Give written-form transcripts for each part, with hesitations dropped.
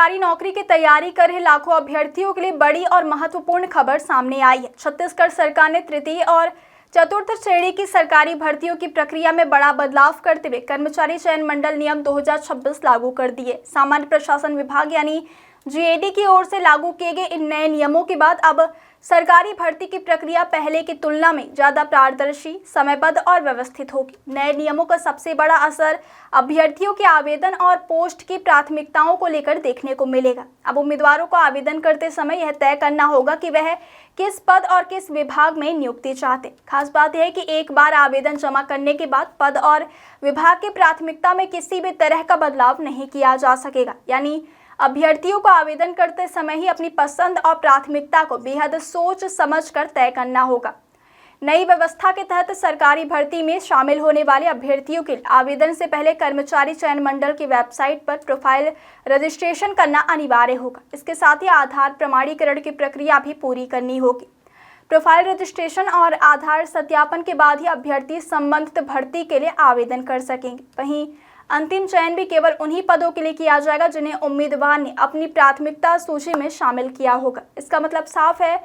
सरकारी नौकरी की तैयारी कर रहे लाखों अभ्यर्थियों के लिए बड़ी और महत्वपूर्ण खबर सामने आई है। छत्तीसगढ़ सरकार ने तृतीय और चतुर्थ श्रेणी की सरकारी भर्तियों की प्रक्रिया में बड़ा बदलाव करते हुए कर्मचारी चयन मंडल नियम 2026 लागू कर दिए। सामान्य प्रशासन विभाग यानी जीएडी की ओर से लागू किए गए इन नए नियमों के बाद अब सरकारी भर्ती की प्रक्रिया पहले की तुलना में ज्यादा पारदर्शी, समयबद्ध और व्यवस्थित होगी। नए नियमों का सबसे बड़ा असर अभ्यर्थियों के आवेदन और पोस्ट की प्राथमिकताओं को लेकर देखने को मिलेगा। अब उम्मीदवारों को आवेदन करते समय यह तय करना होगा कि वह किस पद और किस विभाग में नियुक्ति चाहते। खास बात यह है कि एक बार आवेदन जमा करने के बाद पद और विभाग की प्राथमिकता में किसी भी तरह का बदलाव नहीं किया जा सकेगा। यानी अभ्यर्थियों को आवेदन करते समय ही अपनी पसंद और प्राथमिकता को बेहद सोच समझकर तय करना होगा। नई व्यवस्था के तहत सरकारी भर्ती में शामिल होने वाले अभ्यर्थियों के आवेदन से पहले कर्मचारी चयन मंडल की वेबसाइट पर प्रोफाइल रजिस्ट्रेशन करना अनिवार्य होगा। इसके साथ ही आधार प्रमाणीकरण की प्रक्रिया भी पूरी करनी होगी। प्रोफाइल रजिस्ट्रेशन और आधार सत्यापन के बाद ही अभ्यर्थी संबंधित भर्ती के लिए आवेदन कर सकेंगे। वहीं अंतिम चयन भी केवल उन्हीं पदों के लिए किया जाएगा जिन्हें उम्मीदवार ने अपनी प्राथमिकता सूची में शामिल किया होगा। इसका मतलब साफ है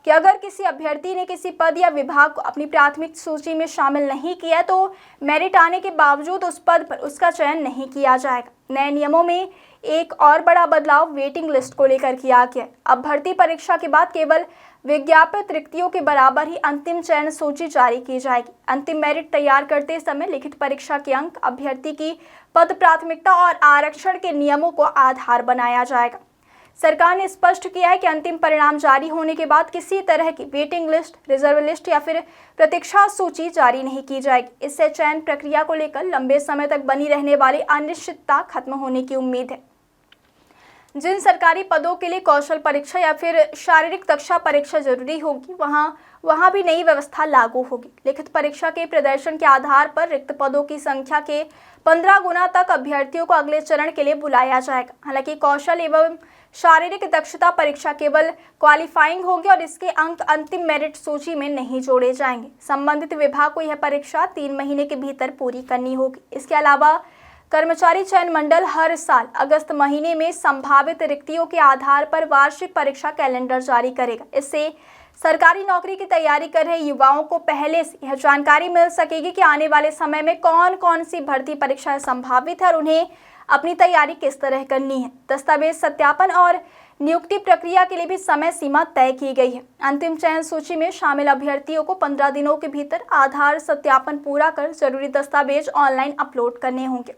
कि अगर किसी अभ्यर्थी ने किसी पद या विभाग को अपनी प्राथमिक सूची में शामिल नहीं किया तो मेरिट आने के बावजूद उस पद पर उसका चयन नहीं किया जाएगा। नए नियमों में एक और बड़ा बदलाव वेटिंग लिस्ट को लेकर किया गया है। अब भर्ती परीक्षा के बाद केवल विज्ञापित रिक्तियों के बराबर ही अंतिम चयन सूची जारी की जाएगी। अंतिम मेरिट तैयार करते समय लिखित परीक्षा के अंक, अभ्यर्थी की पद प्राथमिकता और आरक्षण के नियमों को आधार बनाया जाएगा। सरकार ने स्पष्ट किया है कि अंतिम परिणाम जारी होने के बाद किसी तरह की वेटिंग लिस्ट, रिजर्व लिस्ट या फिर प्रतीक्षा सूची जारी नहीं की जाएगी। इससे चयन प्रक्रिया को लेकर लंबे समय तक बनी रहने वाली अनिश्चितता खत्म होने की उम्मीद है। जिन सरकारी पदों के लिए कौशल परीक्षा या फिर शारीरिक दक्षता परीक्षा जरूरी होगी वहां भी नई व्यवस्था लागू होगी। लिखित परीक्षा के प्रदर्शन के आधार पर रिक्त पदों की संख्या के 15 गुना तक अभ्यर्थियों को अगले चरण के लिए बुलाया जाएगा। हालांकि कौशल एवं शारीरिक दक्षता परीक्षा केवल क्वालिफाइंग होगी और इसके अंक अंतिम मेरिट सूची में नहीं जोड़े जाएंगे। संबंधित विभाग को यह परीक्षा 3 महीने के भीतर पूरी करनी होगी। इसके अलावा कर्मचारी चयन मंडल हर साल अगस्त महीने में संभावित रिक्तियों के आधार पर वार्षिक परीक्षा कैलेंडर जारी करेगा। इससे सरकारी नौकरी की तैयारी कर रहे युवाओं को पहले से यह जानकारी मिल सकेगी कि आने वाले समय में कौन कौन सी भर्ती परीक्षाएं संभावित है और उन्हें अपनी तैयारी किस तरह करनी है। दस्तावेज सत्यापन और नियुक्ति प्रक्रिया के लिए भी समय सीमा तय की गई है। अंतिम चयन सूची में शामिल अभ्यर्थियों को 15 दिनों के भीतर आधार सत्यापन पूरा कर जरूरी दस्तावेज ऑनलाइन अपलोड करने होंगे।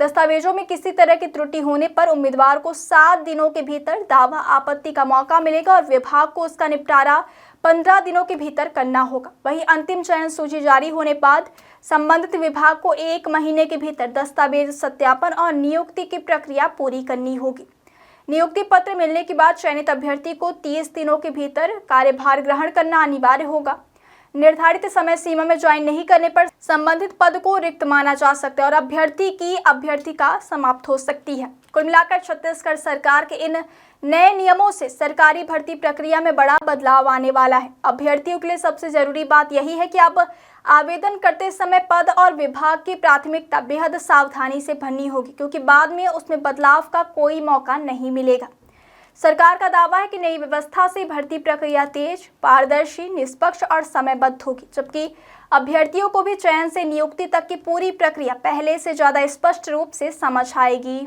दस्तावेजों में किसी तरह की त्रुटि होने पर उम्मीदवार को 7 दिनों के भीतर दावा आपत्ति का मौका मिलेगा और विभाग को उसका निपटारा 15 दिनों के भीतर करना होगा। वहीं अंतिम चयन सूची जारी होने बाद संबंधित विभाग को 1 महीने के भीतर दस्तावेज सत्यापन और नियुक्ति की प्रक्रिया पूरी करनी होगी। नियुक्ति पत्र मिलने के बाद चयनित अभ्यर्थी को 30 दिनों के भीतर कार्यभार ग्रहण करना अनिवार्य होगा। निर्धारित समय सीमा में ज्वाइन नहीं करने पर संबंधित पद को रिक्त माना जा सकता है और अभ्यर्थी की अभ्यर्थिका समाप्त हो सकती है। कुल मिलाकर छत्तीसगढ़ सरकार के इन नए नियमों से सरकारी भर्ती प्रक्रिया में बड़ा बदलाव आने वाला है। अभ्यर्थियों के लिए सबसे जरूरी बात यही है कि अब आवेदन करते समय पद और विभाग की प्राथमिकता बेहद सावधानी से भरनी होगी, क्योंकि बाद में उसमें बदलाव का कोई मौका नहीं मिलेगा। सरकार का दावा है कि नई व्यवस्था से भर्ती प्रक्रिया तेज, पारदर्शी, निष्पक्ष और समयबद्ध होगी, जबकि अभ्यर्थियों को भी चयन से नियुक्ति तक की पूरी प्रक्रिया पहले से ज्यादा स्पष्ट रूप से समझ आएगी।